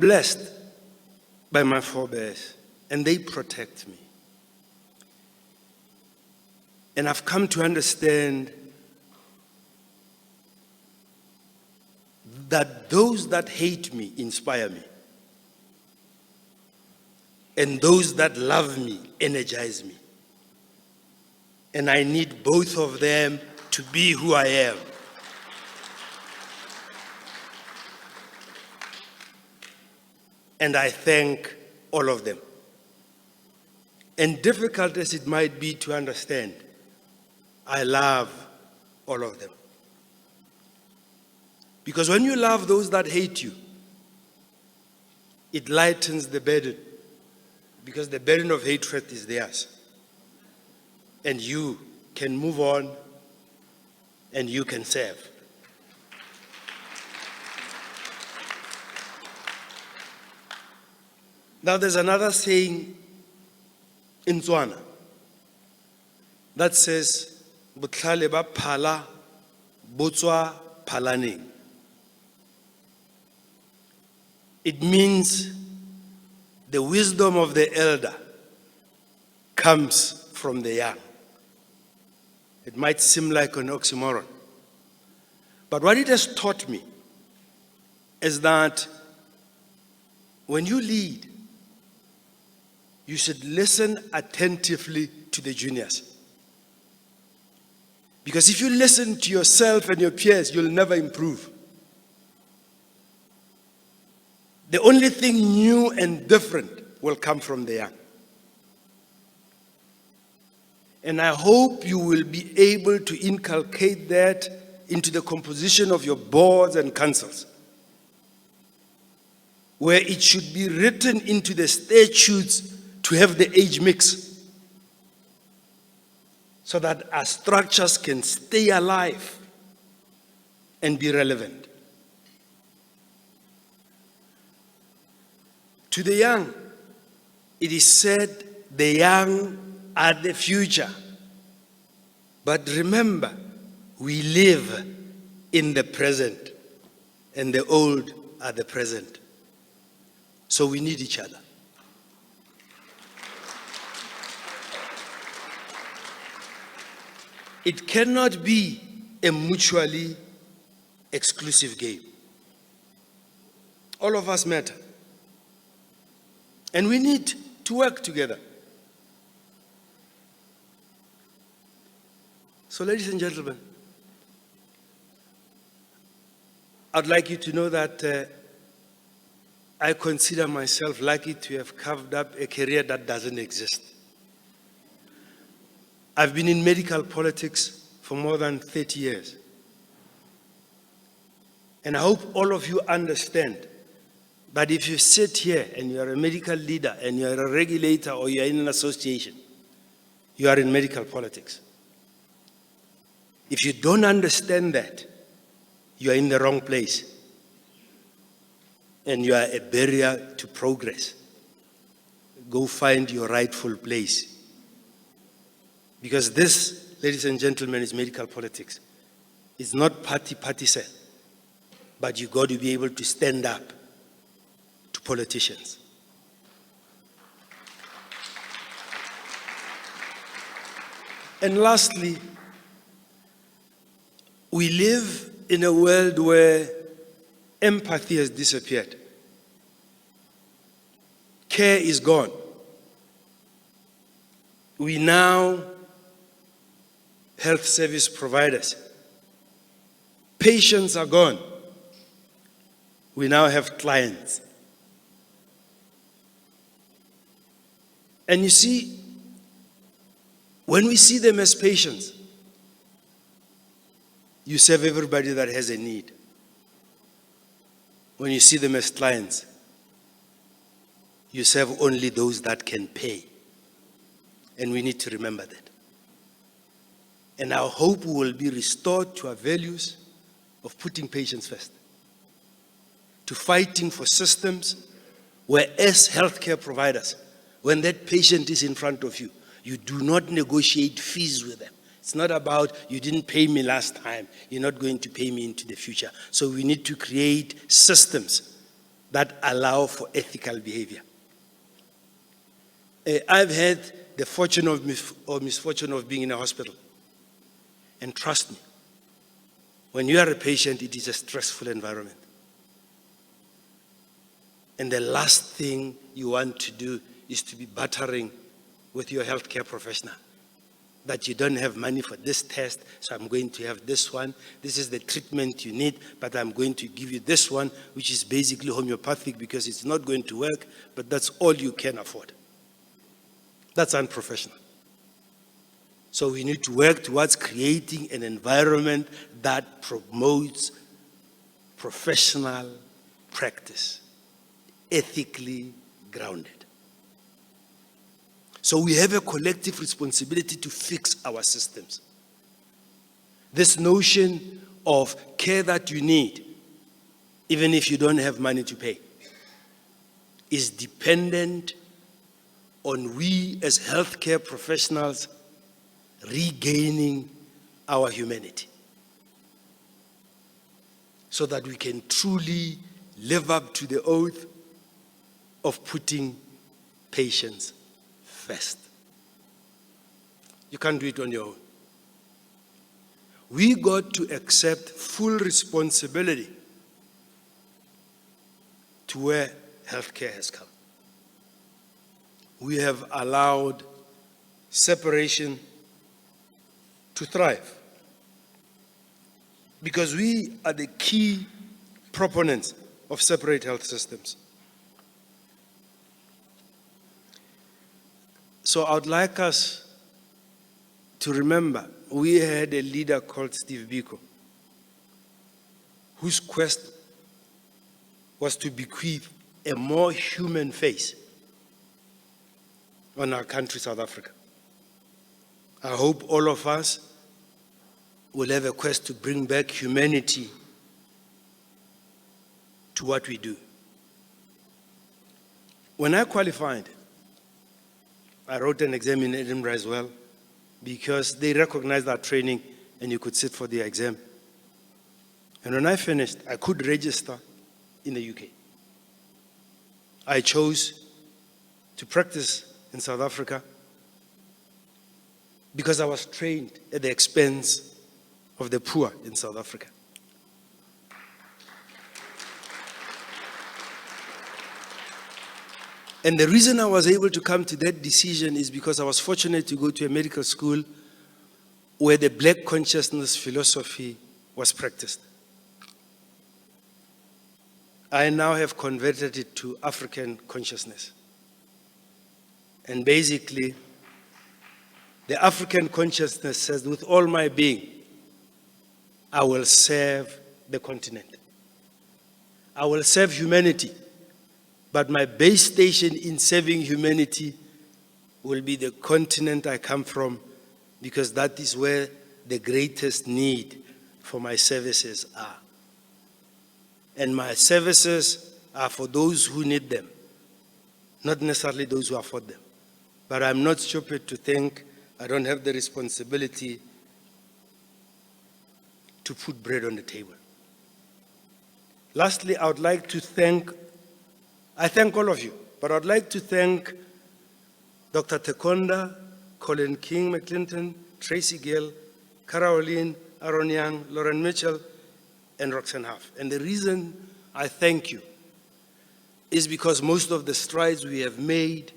Blessed by my forebears, and they protect me. And I've come to understand that those that hate me inspire me, and those that love me energize me. And I need both of them to be who I am. And I thank all of them. And difficult as it might be to understand, I love all of them. Because when you love those that hate you, it lightens the burden. Because the burden of hatred is theirs. And you can move on and you can serve. Now there's another saying in Tswana that says, "Botlhale ba phala bo tswa phalaneng." It means the wisdom of the elder comes from the young. It might seem like an oxymoron. But what it has taught me is that when you lead, you should listen attentively to the juniors. Because if you listen to yourself and your peers, you'll never improve. The only thing new and different will come from the young. And I hope you will be able to inculcate that into the composition of your boards and councils, where it should be written into the statutes to have the age mix, so that our structures can stay alive and be relevant. To the young, it is said the young are the future. But remember, we live in the present, and the old are the present. So we need each other. It cannot be a mutually exclusive game. All of us matter. And we need to work together. So, ladies and gentlemen, I'd like you to know that I consider myself lucky to have carved up a career that doesn't exist. I've been in medical politics for more than 30 years. And I hope all of you understand that if you sit here and you are a medical leader and you are a regulator or you are in an association, you are in medical politics. If you don't understand that, you are in the wrong place. And you are a barrier to progress. Go find your rightful place. Because this, ladies and gentlemen, is medical politics. It's not partisan. But you got to be able to stand up to politicians. And lastly, we live in a world where empathy has disappeared. Care is gone. We now health service providers. Patients are gone. We now have clients. And you see, when we see them as patients, you serve everybody that has a need. When you see them as clients, you serve only those that can pay. And we need to remember that. And our hope will be restored to our values of putting patients first, to fighting for systems where, as healthcare providers, when that patient is in front of you, you do not negotiate fees with them. It's not about, you didn't pay me last time, you're not going to pay me into the future. So we need to create systems that allow for ethical behavior. I've had the fortune or misfortune of being in a hospital. And trust me, when you are a patient, it is a stressful environment. And the last thing you want to do is to be battering with your healthcare professional. That you don't have money for this test, so I'm going to have this one. This is the treatment you need, but I'm going to give you this one, which is basically homeopathic because it's not going to work, but that's all you can afford. That's unprofessional. So we need to work towards creating an environment that promotes professional practice, ethically grounded. So we have a collective responsibility to fix our systems. This notion of care that you need, even if you don't have money to pay, is dependent on we as healthcare professionals regaining our humanity so that we can truly live up to the oath of putting patients first. You can't do it on your own. We got to accept full responsibility to where healthcare has come. We have allowed separation to thrive because we are the key proponents of separate health systems. So I would like us to remember, we had a leader called Steve Biko, whose quest was to bequeath a more human face on our country, South Africa. I hope all of us will have a quest to bring back humanity to what we do. When I qualified, I wrote an exam in Edinburgh as well because they recognized our training and you could sit for the exam. And when I finished, I could register in the UK. I chose to practice in South Africa because I was trained at the expense of the poor in South Africa. And the reason I was able to come to that decision is because I was fortunate to go to a medical school where the black consciousness philosophy was practiced. I now have converted it to African consciousness. And basically, the African consciousness says, with all my being, I will serve the continent. I will serve humanity. But my base station in serving humanity will be the continent I come from, because that is where the greatest need for my services are. And my services are for those who need them, not necessarily those who afford them. But I'm not stupid to think I don't have the responsibility to put bread on the table. Lastly, I would like to thank all of you, but I'd like to thank Dr. Tekonda, Colin King McClinton, Tracy Gill, Caroline, Aaron Young, Lauren Mitchell, and Roxanne Huff. And the reason I thank you is because most of the strides we have made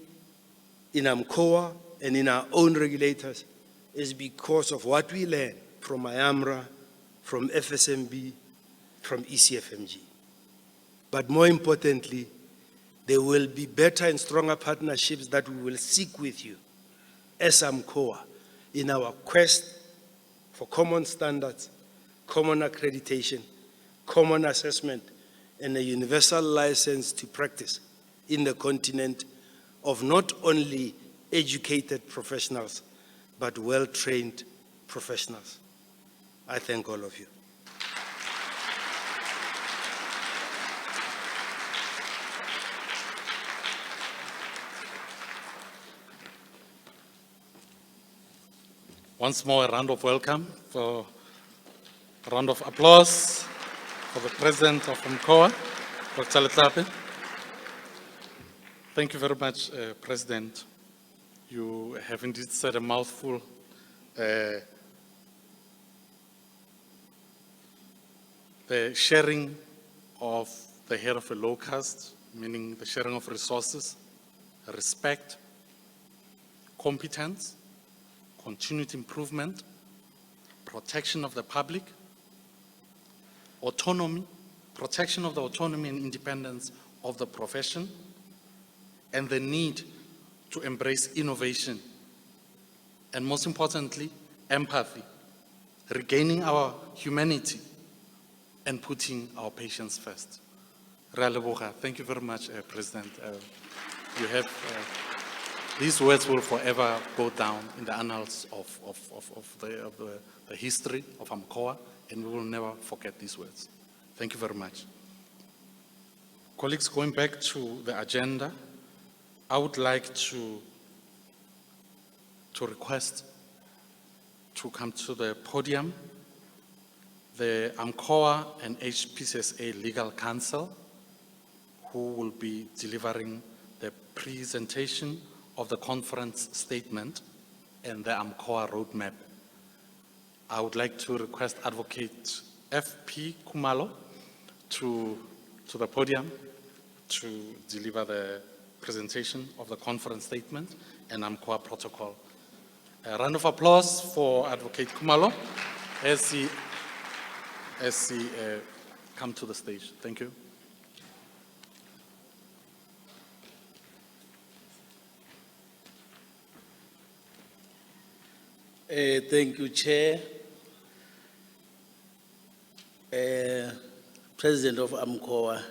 in AMCOA and in our own regulators is because of what we learned from IAMRA, from FSMB, from ECFMG. But more importantly, there will be better and stronger partnerships that we will seek with you as AMCOA in our quest for common standards, common accreditation, common assessment, and a universal license to practice in the continent of not only educated professionals, but well-trained professionals. I thank all of you. Once more, a round of welcome, a round of applause for the President of AMCOA, Dr. Letlape. Thank you very much, President. You have indeed said a mouthful. The sharing of the head of a low caste, meaning the sharing of resources, respect, competence, continued improvement, protection of the public, autonomy, protection of the autonomy and independence of the profession, and the need to embrace innovation, and most importantly, empathy, regaining our humanity, and putting our patients first. Re a leboga. Thank you very much, President. You have, these words will forever go down in the annals of the history of AMCOA, and we will never forget these words. Thank you very much. Colleagues, going back to the agenda, I would like to request to come to the podium the AMCOA and HPCSA Legal Counsel, who will be delivering the presentation of the conference statement and the AMCOA roadmap. I would like to request Advocate F.P. Kumalo to the podium to deliver the presentation of the conference statement and AMCOA protocol. A round of applause for Advocate Kumalo as he come to the stage. Thank you. Thank you, Chair. President of AMCOA,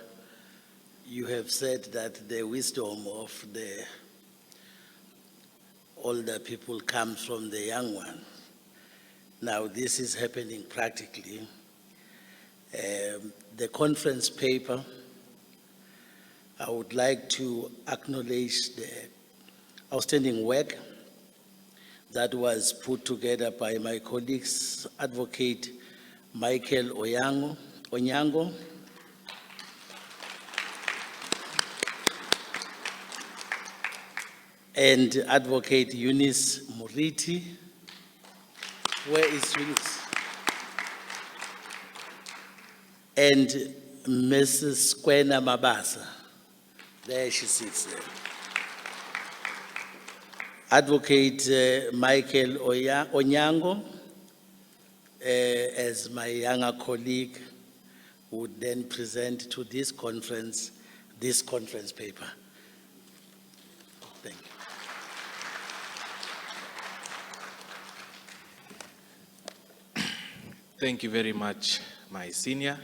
you have said that the wisdom of the older people comes from the young one. Now, this is happening practically. The conference paper, I would like to acknowledge the outstanding work that was put together by my colleagues, Advocate Michael Onyango, and Advocate Eunice Muriti. Where is Eunice? And Mrs. Kwena Mabasa. There she sits there. Advocate Michael Onyango, as my younger colleague, would then present to this conference paper. Thank you. Thank you very much, my senior,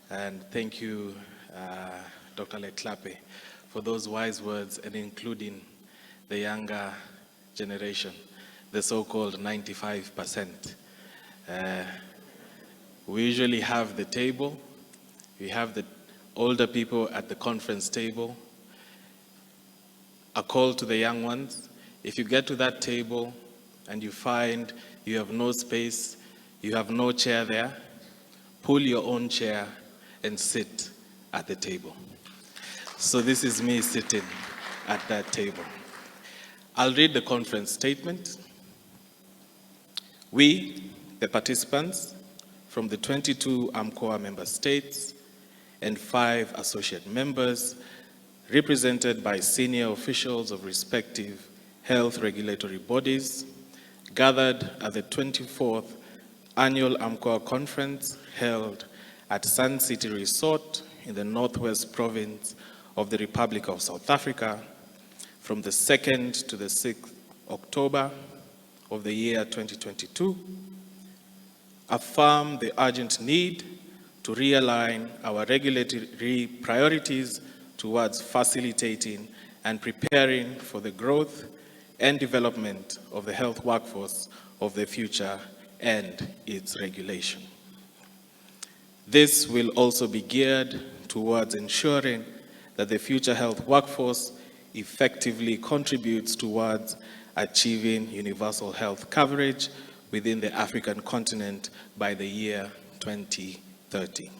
and thank you, Dr. Leklape, for those wise words and including the younger generation, the so-called 95%. We usually have the table, we have the older people at the conference table, a call to the young ones. If you get to that table and you find you have no space, you have no chair there, pull your own chair and sit at the table. So this is me sitting at that table. I'll read the conference statement. We, the participants from the 22 AMCOA member states and 5 associate members, represented by senior officials of respective health regulatory bodies, gathered at the 24th Annual AMCOA Conference held at Sun City Resort in the Northwest Province of the Republic of South Africa from the 2nd to the 6th October of the year 2022, affirm the urgent need to realign our regulatory priorities towards facilitating and preparing for the growth and development of the health workforce of the future and its regulation. This will also be geared towards ensuring that the future health workforce effectively contributes towards achieving universal health coverage within the African continent by the year 2030.